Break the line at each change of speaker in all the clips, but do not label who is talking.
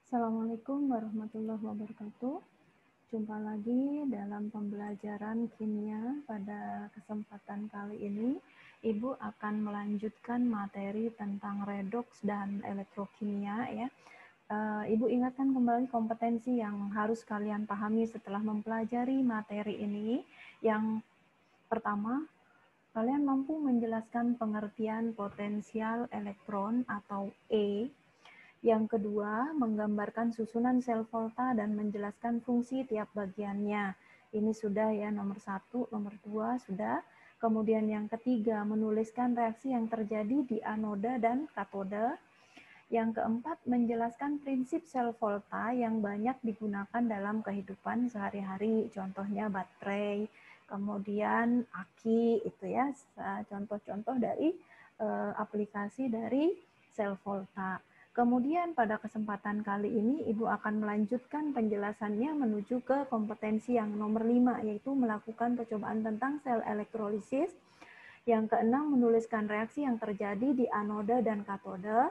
Assalamualaikum warahmatullahi wabarakatuh. Jumpa lagi dalam pembelajaran kimia. Pada kesempatan kali ini, Ibu akan melanjutkan materi tentang redoks dan elektrokimia ya. Ibu ingatkan kembali kompetensi yang harus kalian pahami setelah mempelajari materi ini. Yang pertama, kalian mampu menjelaskan pengertian potensial elektron atau E. Yang kedua, menggambarkan susunan sel volta dan menjelaskan fungsi tiap bagiannya. Ini sudah ya, nomor 1, nomor 2 sudah. Kemudian yang ketiga, menuliskan reaksi yang terjadi di anoda dan katode. Yang keempat, menjelaskan prinsip sel volta yang banyak digunakan dalam kehidupan sehari-hari. Contohnya baterai, kemudian aki, itu ya, contoh-contoh dari aplikasi dari sel volta. Kemudian pada kesempatan kali ini Ibu akan melanjutkan penjelasannya menuju ke kompetensi yang nomor 5, yaitu melakukan percobaan tentang sel elektrolisis. Yang keenam, menuliskan reaksi yang terjadi di anoda dan katode.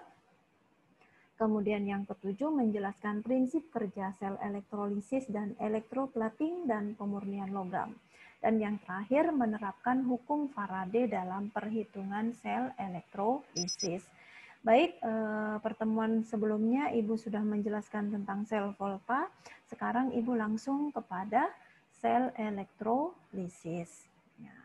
Kemudian yang ketujuh, menjelaskan prinsip kerja sel elektrolisis dan elektroplating dan pemurnian logam. Dan yang terakhir, menerapkan hukum Faraday dalam perhitungan sel elektrolisis. Baik, pertemuan sebelumnya Ibu sudah menjelaskan tentang sel volta. Sekarang Ibu langsung kepada sel elektrolisis. Ya.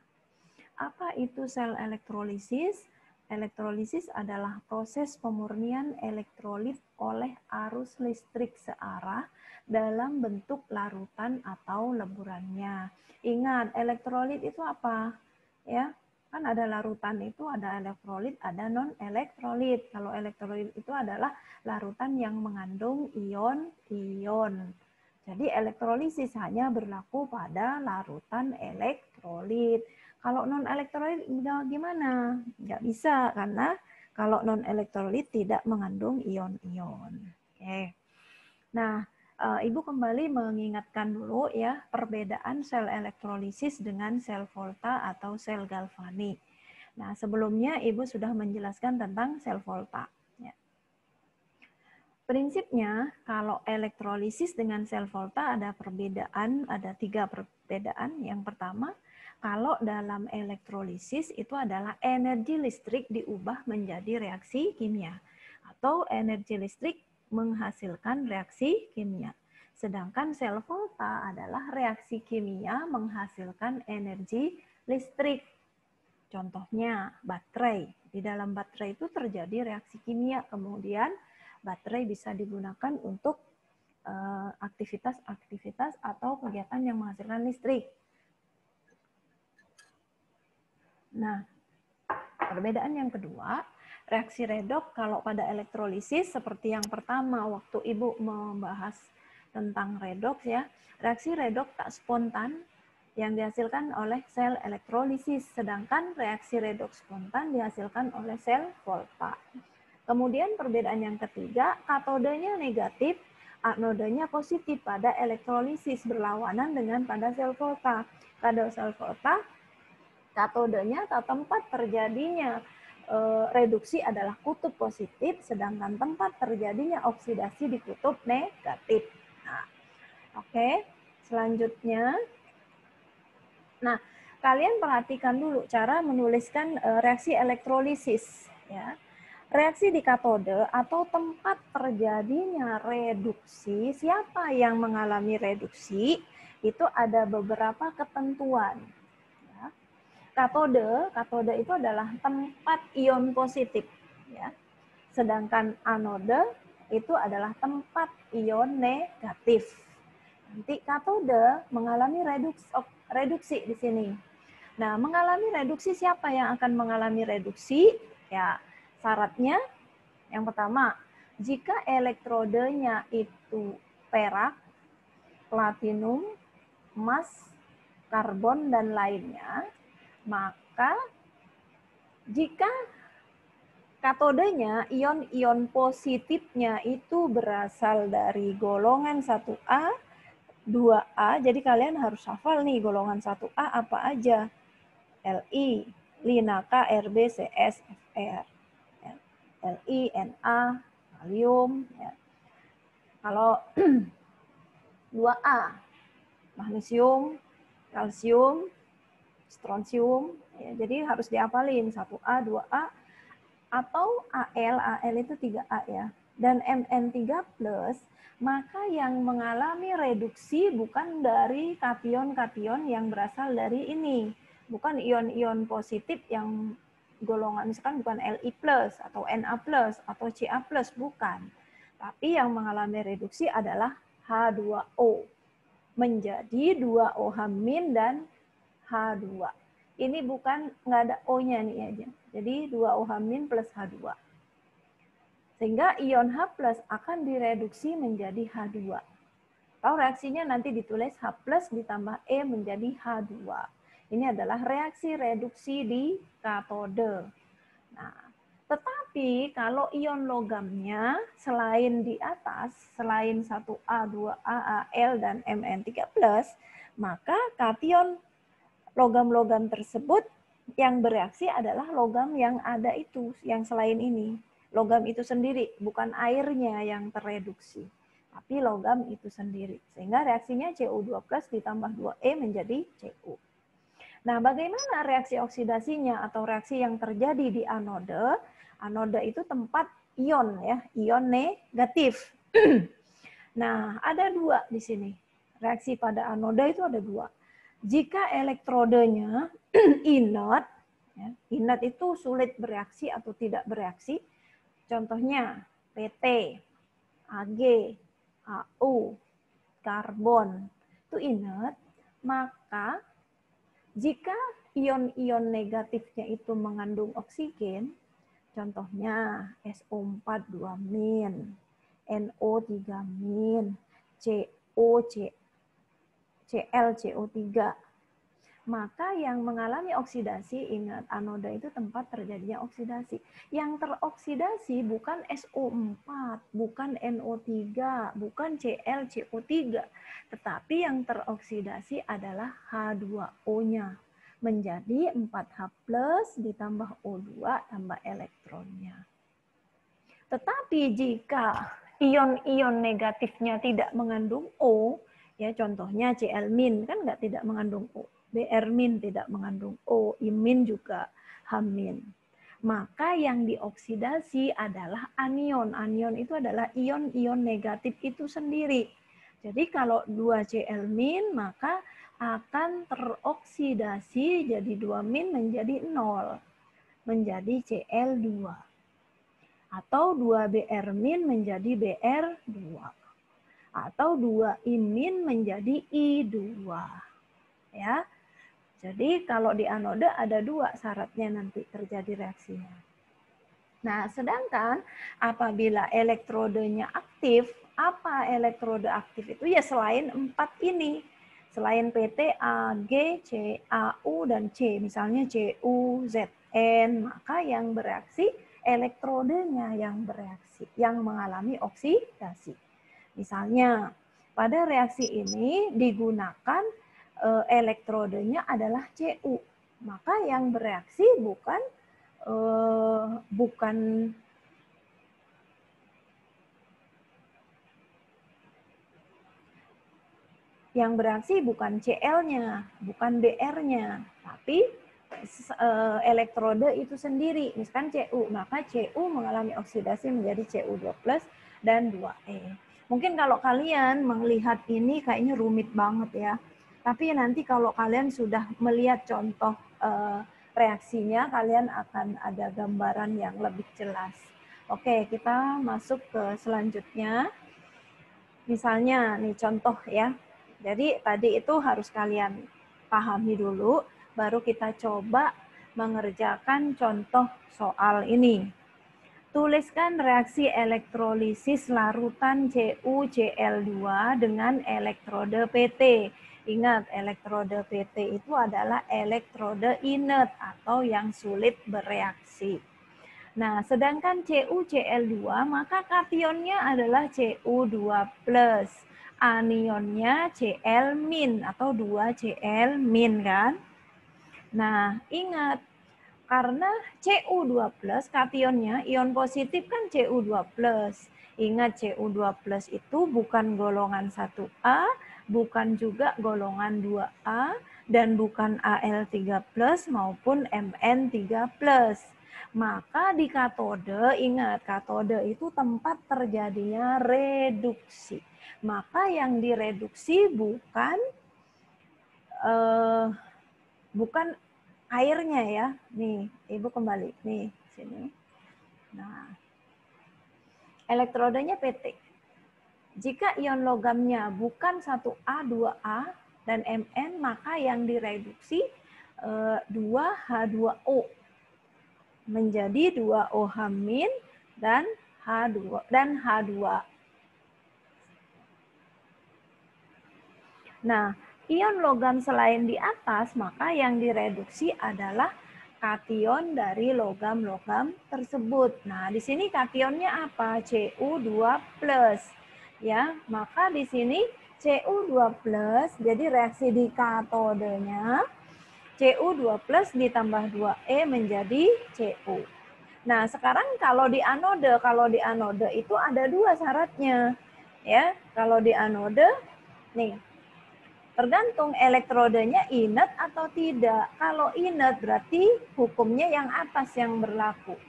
Apa itu sel elektrolisis? Elektrolisis adalah proses pemurnian elektrolit oleh arus listrik searah dalam bentuk larutan atau leburannya. Ingat, elektrolit itu apa? Ya, kan ada larutan itu, ada elektrolit, ada non-elektrolit. Kalau elektrolit itu adalah larutan yang mengandung ion-ion. Jadi elektrolisis hanya berlaku pada larutan elektrolit. Kalau non-elektrolit gimana? Nggak bisa, karena kalau non-elektrolit tidak mengandung ion-ion. Oke. Nah, Ibu kembali mengingatkan dulu ya perbedaan sel elektrolisis dengan sel volta atau sel galvanik. Nah, sebelumnya Ibu sudah menjelaskan tentang sel volta. Ya. Prinsipnya, kalau elektrolisis dengan sel volta ada perbedaan, ada 3 perbedaan. Yang pertama, kalau dalam elektrolisis itu adalah energi listrik diubah menjadi reaksi kimia, atau energi listrik menghasilkan reaksi kimia. Sedangkan sel volta adalah reaksi kimia menghasilkan energi listrik. Contohnya baterai. Di dalam baterai itu terjadi reaksi kimia, kemudian baterai bisa digunakan untuk aktivitas-aktivitas atau kegiatan yang menghasilkan listrik. Nah, perbedaan yang kedua, reaksi redoks kalau pada elektrolisis seperti yang pertama waktu Ibu membahas tentang redoks ya, reaksi redoks tak spontan yang dihasilkan oleh sel elektrolisis, sedangkan reaksi redoks spontan dihasilkan oleh sel volta. Kemudian perbedaan yang ketiga, katodenya negatif, anodanya positif pada elektrolisis berlawanan dengan pada sel volta. Pada sel volta, katodenya atau tempat terjadinya reduksi adalah kutub positif, sedangkan tempat terjadinya oksidasi di kutub negatif. Nah, oke. Selanjutnya, nah, kalian perhatikan dulu cara menuliskan reaksi elektrolisis. Ya. Reaksi di katode atau tempat terjadinya reduksi, siapa yang mengalami reduksi, itu ada beberapa ketentuan. Katode itu adalah tempat ion positif, ya. Sedangkan anode itu adalah tempat ion negatif. Nanti katode mengalami reduksi di sini. Nah, mengalami reduksi, siapa yang akan mengalami reduksi? Ya, syaratnya yang pertama, jika elektrodenya itu perak, platinum, emas, karbon, dan lainnya, maka jika katodenya, ion-ion positifnya itu berasal dari golongan 1A, 2A, jadi kalian harus hafal nih golongan 1A apa aja. Li, Lina, K, Rb, Cs, Fr. Li, Na, kalium. Ya. Kalau 2A, magnesium, kalsium, strontium, ya, jadi harus dihafalin 1A, 2A, atau Al itu 3A ya, dan Mn3+, maka yang mengalami reduksi bukan dari kation-kation yang berasal dari ini, bukan ion-ion positif yang golongan misalkan bukan Li+, atau Na+, atau Ca+, bukan. Tapi yang mengalami reduksi adalah H2O menjadi 2OH- dan H2. Ini bukan, nggak ada O-nya nih aja. Jadi 2OH- plus H2. Sehingga ion H+ akan direduksi menjadi H2. Atau reaksinya nanti ditulis H+ ditambah E menjadi H2. Ini adalah reaksi reduksi di katode. Nah, tetapi kalau ion logamnya selain di atas, selain 1A, 2A, Al, dan Mn3+, maka kation logam-logam tersebut yang bereaksi adalah logam yang ada itu, yang selain ini. Logam itu sendiri, bukan airnya yang tereduksi, tapi logam itu sendiri. Sehingga reaksinya Cu2+ ditambah 2E menjadi Cu. Nah, bagaimana reaksi oksidasinya atau reaksi yang terjadi di anode? Anode itu tempat ion ya, ion negatif. Nah, ada dua di sini. Reaksi pada anode itu ada dua. Jika elektrodenya inert, ya, inert itu sulit bereaksi atau tidak bereaksi. Contohnya PT, Ag, Au, karbon itu inert, maka jika ion-ion negatifnya itu mengandung oksigen, contohnya SO4 2-, NO3-, Cl, CO3, maka yang mengalami oksidasi, ingat anoda itu tempat terjadinya oksidasi. Yang teroksidasi bukan SO4, bukan NO3, bukan Cl, CO3, tetapi yang teroksidasi adalah H2O-nya menjadi 4H+ ditambah O2 tambah elektronnya. Tetapi jika ion-ion negatifnya tidak mengandung O, ya contohnya Cl- kan tidak mengandung O, Br- tidak mengandung O, Im- juga H-. Maka yang dioksidasi adalah anion. Anion itu adalah ion-ion negatif itu sendiri. Jadi kalau 2Cl- maka akan teroksidasi jadi 2- menjadi 0, menjadi Cl2. Atau 2Br- menjadi Br2. Atau 2Im- menjadi I2. Ya. Jadi kalau di anode ada dua syaratnya nanti terjadi reaksinya. Nah, sedangkan apabila elektrodenya aktif, apa elektrode aktif itu? Ya selain 4 ini. Selain PT, Ag, C, Au, dan C. Misalnya Cu, Zn, maka yang bereaksi elektrodenya yang bereaksi, yang mengalami oksidasi. Misalnya, pada reaksi ini digunakan elektrodenya adalah Cu. Maka yang bereaksi bukan yang bereaksi bukan Cl-nya, bukan Br-nya, tapi elektrode itu sendiri, misalkan Cu, maka Cu mengalami oksidasi menjadi Cu2+ dan 2E. Mungkin kalau kalian melihat ini kayaknya rumit banget ya, tapi nanti kalau kalian sudah melihat contoh reaksinya, kalian akan ada gambaran yang lebih jelas. Oke, kita masuk ke selanjutnya. Misalnya nih contoh ya, jadi tadi itu harus kalian pahami dulu, baru kita coba mengerjakan contoh soal ini. Tuliskan reaksi elektrolisis larutan CuCl2 dengan elektrode PT. Ingat, elektrode PT itu adalah elektrode inert atau yang sulit bereaksi. Nah, sedangkan CuCl2 maka kationnya adalah Cu2+. Anionnya Cl- atau 2Cl- kan? Nah, ingat Karena Cu2+, kationnya, ion positif kan Cu2+. Ingat Cu2+ itu bukan golongan 1A, bukan juga golongan 2A, dan bukan Al3+ maupun Mn3+. Maka di katode, ingat katode itu tempat terjadinya reduksi. Maka yang direduksi bukan airnya ya. Nih, Ibu kembali. Nih, sini. Nah, elektrodenya PT. Jika ion logamnya bukan 1A, 2A, dan Mn, maka yang direduksi 2H2O menjadi 2OH- dan H2. Nah, ion logam selain di atas, maka yang direduksi adalah kation dari logam-logam tersebut. Nah, di sini kationnya apa? Cu2+. Ya, maka di sini Cu2+, jadi reaksi di katodenya Cu2+ ditambah 2E menjadi Cu. Nah, sekarang kalau di anode itu ada dua syaratnya. Ya, kalau di anode nih tergantung elektrodenya inert atau tidak. Kalau inert berarti hukumnya yang atas yang berlaku.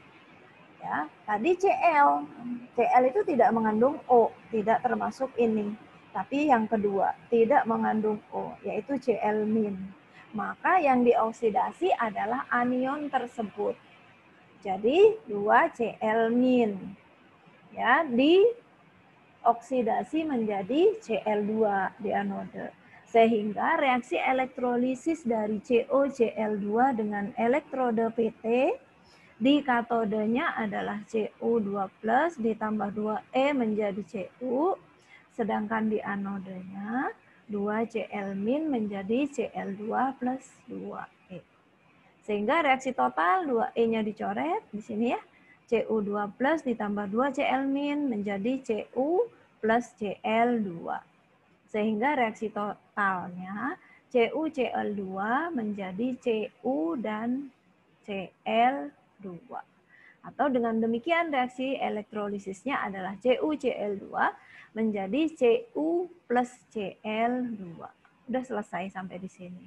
Ya, tadi Cl. Cl itu tidak mengandung O, tidak termasuk ini. Tapi yang kedua, tidak mengandung O, yaitu Cl-. Maka yang dioksidasi adalah anion tersebut. Jadi 2Cl-. Ya, dioksidasi menjadi Cl2 di anode. Sehingga reaksi elektrolisis dari CoCl2 dengan elektrode PT di katodenya adalah Cu2+ ditambah 2E menjadi Cu, sedangkan di anodenya 2Cl- menjadi Cl2 plus 2E. Sehingga reaksi total 2E-nya dicoret di sini ya. Cu2+ ditambah 2Cl- menjadi Cu plus Cl2. Sehingga reaksi totalnya CuCl2 menjadi Cu dan Cl2. Atau dengan demikian reaksi elektrolisisnya adalah CuCl2 menjadi Cu plus Cl2. Udah selesai sampai di sini.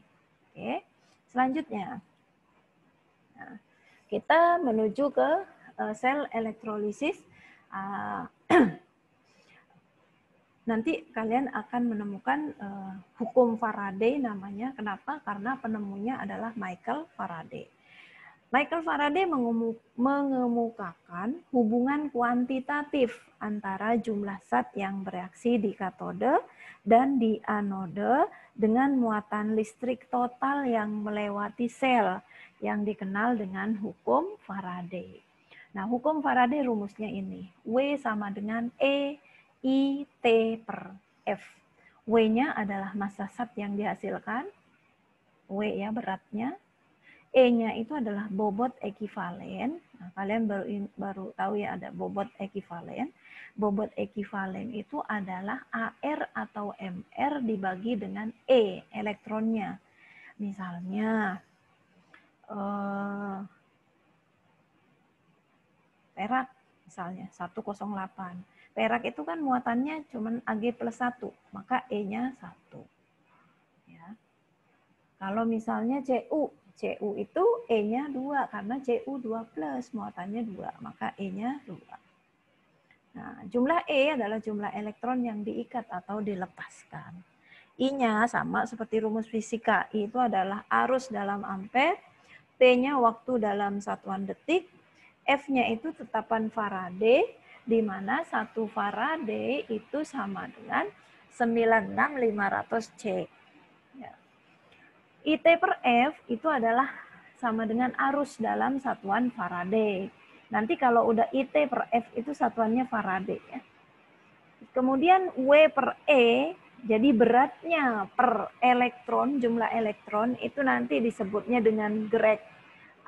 Oke. Selanjutnya, nah, kita menuju ke sel elektrolisis. Nanti kalian akan menemukan hukum Faraday namanya. Kenapa? Karena penemunya adalah Michael Faraday. Michael Faraday mengemukakan hubungan kuantitatif antara jumlah zat yang bereaksi di katode dan di anode dengan muatan listrik total yang melewati sel yang dikenal dengan hukum Faraday. Nah, hukum Faraday rumusnya ini. W sama dengan E I T per F. W-nya adalah massa zat yang dihasilkan. W ya beratnya. E-nya itu adalah bobot ekivalen. Nah, kalian baru tahu ya ada bobot ekivalen. Bobot ekivalen itu adalah AR atau MR dibagi dengan E, elektronnya. Misalnya, perak misalnya 108. Perak itu kan muatannya cuma Ag plus 1, maka E-nya 1. Ya. Kalau misalnya Cu itu E-nya 2, karena Cu2+, muatannya 2, maka E-nya 2. Nah, jumlah E adalah jumlah elektron yang diikat atau dilepaskan. I-nya sama seperti rumus fisika, I itu adalah arus dalam ampere, T-nya waktu dalam satuan detik, F-nya itu tetapan Faraday, di mana 1 Faraday itu sama dengan 96500 C. Ya. IT per F itu adalah sama dengan arus dalam satuan Faraday. Nanti kalau udah IT per F itu satuannya Faraday. Ya. Kemudian W per E, jadi beratnya per elektron, jumlah elektron itu nanti disebutnya dengan greg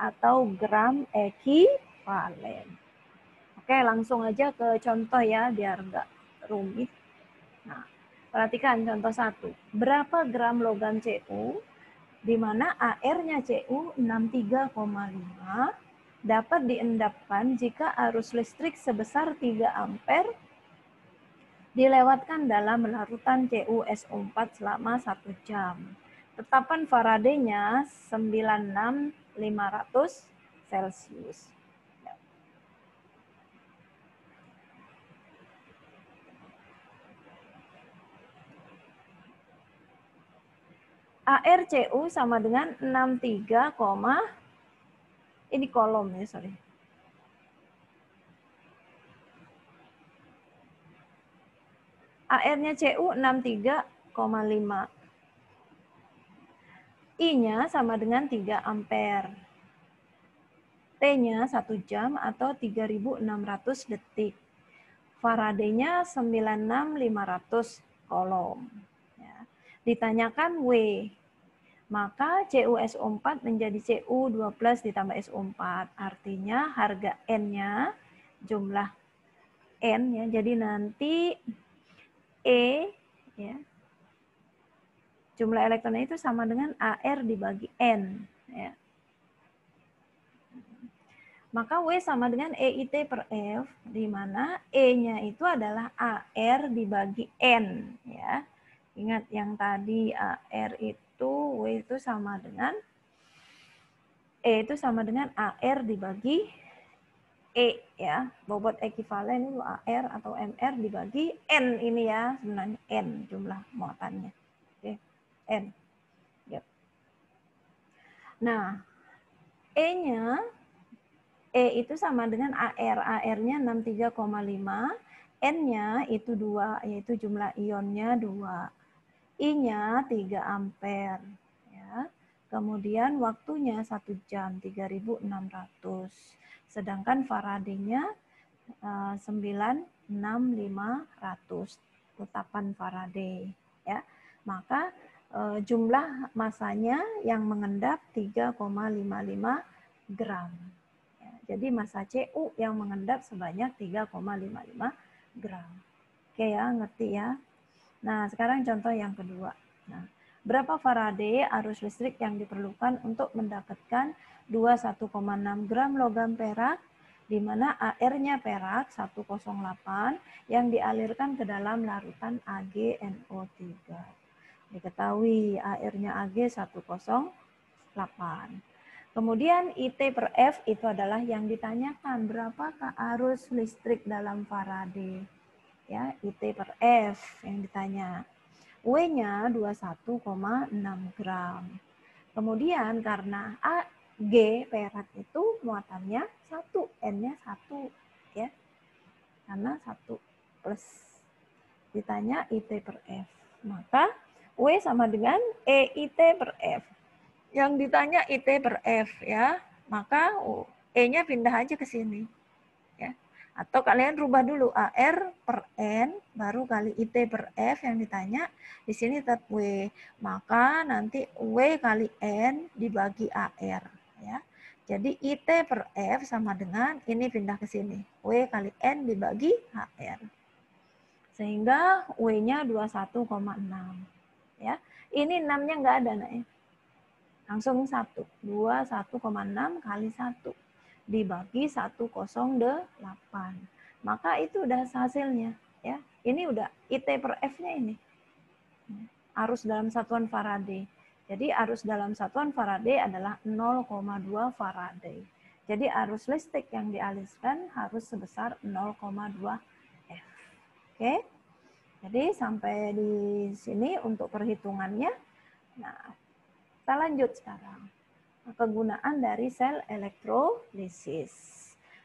atau gram ekivalen. Oke, langsung aja ke contoh ya, biar nggak rumit. Nah, perhatikan contoh 1. Berapa gram logam Cu di mana AR-nya Cu63,5 dapat diendapkan jika arus listrik sebesar 3 ampere dilewatkan dalam larutan CuSO4 selama 1 jam. Tetapan Faraday-nya 96.500 Celcius. ARCU sama dengan 63, ini kolom ya, sorry. AR-nya Cu 63,5. I-nya sama dengan 3 ampere. T-nya 1 jam atau 3.600 detik. Faraday-nya 96.500 kolom. Ya. Ditanyakan W. Maka CuSO4 menjadi Cu12 ditambah SO4. Artinya harga N-nya, jumlah N ya. Jadi nanti E ya. Jumlah elektronnya itu sama dengan AR dibagi N ya. Maka W sama dengan EIT per F, di mana E-nya itu adalah AR dibagi N ya. Ingat yang tadi AR itu W itu sama dengan E itu sama dengan AR dibagi E ya. Bobot ekivalen itu AR atau MR dibagi N ini ya, sebenarnya N jumlah muatannya. Oke. N. Yep. Nah, E-nya E itu sama dengan AR. AR-nya 63,5. N-nya itu 2, yaitu jumlah ionnya 2. I-nya 3 ampere. Ya. Kemudian waktunya 1 jam, 3.600. Sedangkan Faraday-nya 96.500. Tetapan Faraday. Ya. Maka jumlah masanya yang mengendap 3,55 gram. Ya, jadi massa Cu yang mengendap sebanyak 3,55 gram. Oke ya, ngerti ya? Nah, sekarang contoh yang kedua. Nah, berapa Faraday arus listrik yang diperlukan untuk mendapatkan 21,6 gram logam perak, di mana AR-nya perak 108 yang dialirkan ke dalam larutan AgNO3. Diketahui AR-nya Ag 108. Kemudian IT per F itu adalah yang ditanyakan, berapakah arus listrik dalam Faraday? Ya, IT per F yang ditanya. W-nya 21,6 gram. Kemudian karena Ag perak itu muatannya 1, N-nya 1 ya. Karena 1 plus. Ditanya IT per F. Maka W sama dengan EIT per F. Yang ditanya IT per F ya, maka E-nya pindah aja ke sini. Ya. Atau kalian rubah dulu AR per N, baru kali IT per F yang ditanya, di sini tetap W. Maka nanti W kali N dibagi AR. Ya. Jadi IT per F sama dengan, ini pindah ke sini, W kali N dibagi HR. Sehingga W-nya 21,6. Ya. Ini 6-nya nggak ada, nak ya. Langsung 1. 21,6 kali 1 dibagi 108. Maka itu udah hasilnya. Ya. Ini udah IT per F-nya ini. Arus dalam satuan Faraday. Jadi arus dalam satuan Faraday adalah 0,2 Faraday. Jadi arus listrik yang dialirkan harus sebesar 0,2 F. Oke. Jadi sampai di sini untuk perhitungannya. Nah, kita lanjut sekarang. Kegunaan dari sel elektrolisis.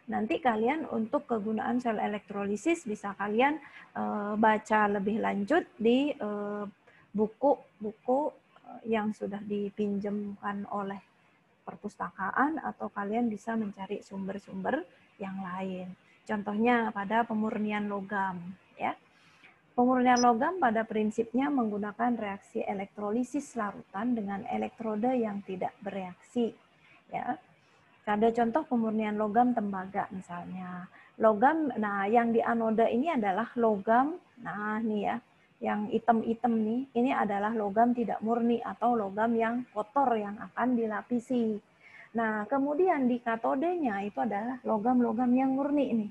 Nanti kalian untuk kegunaan sel elektrolisis bisa kalian baca lebih lanjut di buku-buku yang sudah dipinjamkan oleh perpustakaan, atau kalian bisa mencari sumber-sumber yang lain. Contohnya pada pemurnian logam, ya. Pemurnian logam pada prinsipnya menggunakan reaksi elektrolisis larutan dengan elektroda yang tidak bereaksi. Ya. Ada contoh pemurnian logam tembaga misalnya. Logam, nah yang di anoda ini adalah logam, nah ini ya, yang hitam-hitam nih, ini adalah logam tidak murni atau logam yang kotor yang akan dilapisi. Nah, kemudian di katodenya itu adalah logam-logam yang murni ini,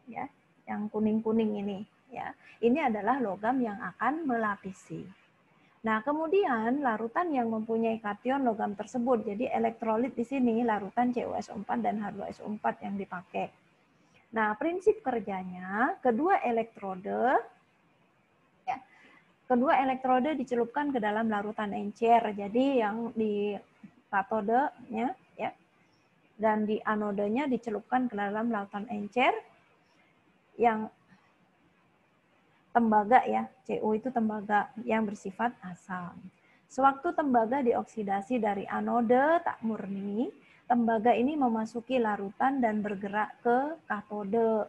ya, yang kuning-kuning ini, ya. Ini adalah logam yang akan melapisi. Nah, kemudian larutan yang mempunyai kation logam tersebut. Jadi elektrolit di sini larutan CuSO4 dan H2SO4 yang dipakai. Nah, prinsip kerjanya kedua elektrode dicelupkan ke dalam larutan encer. Jadi yang di katodenya ya dan di anodenya dicelupkan ke dalam larutan encer yang tembaga ya, Cu itu tembaga yang bersifat asam. Sewaktu tembaga dioksidasi dari anode tak murni, tembaga ini memasuki larutan dan bergerak ke katode.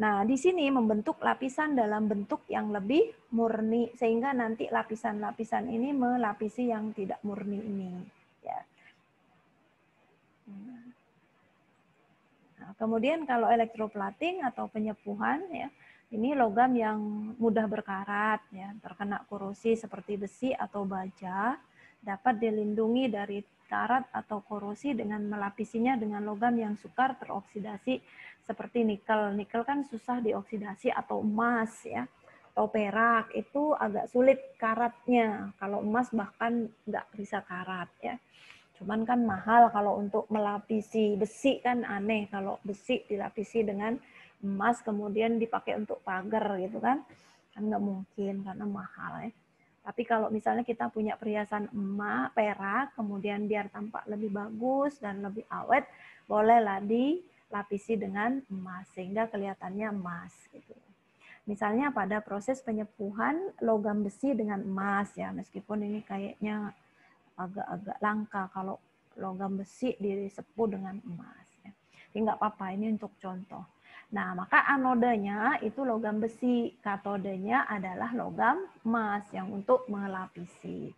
Nah, di sini membentuk lapisan dalam bentuk yang lebih murni, sehingga nanti lapisan-lapisan ini melapisi yang tidak murni ini. Ya. Nah, kemudian kalau elektroplating atau penyepuhan ya, ini logam yang mudah berkarat ya, terkena korosi seperti besi atau baja, dapat dilindungi dari karat atau korosi dengan melapisinya dengan logam yang sukar teroksidasi seperti nikel. Nikel kan susah dioksidasi atau emas ya. Atau perak itu agak sulit karatnya. Kalau emas bahkan nggak bisa karat ya. Cuman kan mahal kalau untuk melapisi besi kan aneh kalau besi dilapisi dengan emas kemudian dipakai untuk pagar gitu kan nggak mungkin karena mahal ya. Tapi kalau misalnya kita punya perhiasan emas, perak, kemudian biar tampak lebih bagus dan lebih awet, bolehlah dilapisi dengan emas sehingga kelihatannya emas gitu. Misalnya pada proses penyepuhan logam besi dengan emas ya, meskipun ini kayaknya agak-agak langka kalau logam besi disepuh dengan emas. Jadi nggak apa-apa, ini untuk contoh. Nah, maka anodenya itu logam besi, katodenya adalah logam emas yang untuk melapisi.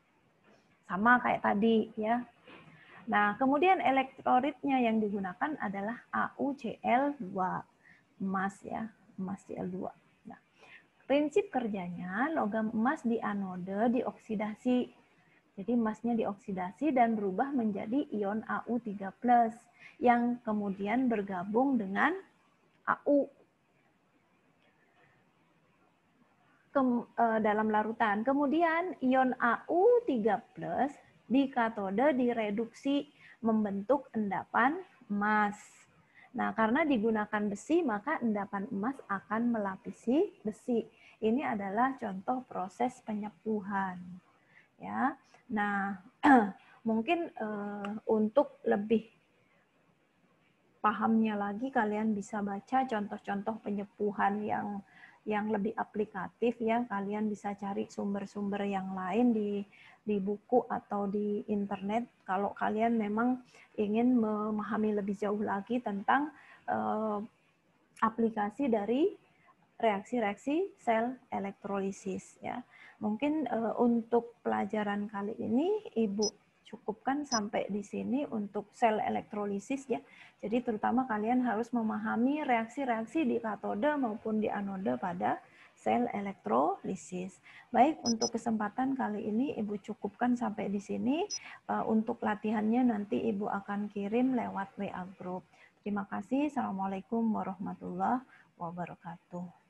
Sama kayak tadi ya. Nah, kemudian elektrolitnya yang digunakan adalah AuCl2, emas ya, emas Cl2. Nah, prinsip kerjanya logam emas di anode dioksidasi. Jadi emasnya dioksidasi dan berubah menjadi ion Au3+ yang kemudian bergabung dengan Au dalam larutan. Kemudian ion Au3+ di katode direduksi membentuk endapan emas. Nah, karena digunakan besi, maka endapan emas akan melapisi besi. Ini adalah contoh proses penyepuhan. Ya. Nah, mungkin untuk lebih pahamnya lagi kalian bisa baca contoh-contoh penyepuhan yang lebih aplikatif ya. Kalian bisa cari sumber-sumber yang lain di buku atau di internet kalau kalian memang ingin memahami lebih jauh lagi tentang aplikasi dari reaksi-reaksi sel elektrolisis ya. Mungkin untuk pelajaran kali ini Ibu cukupkan sampai di sini untuk sel elektrolisis ya. Jadi terutama kalian harus memahami reaksi-reaksi di katode maupun di anode pada sel elektrolisis. Baik, untuk kesempatan kali ini Ibu cukupkan sampai di sini. Untuk latihannya nanti Ibu akan kirim lewat WA Group. Terima kasih. Assalamualaikum warahmatullahi wabarakatuh.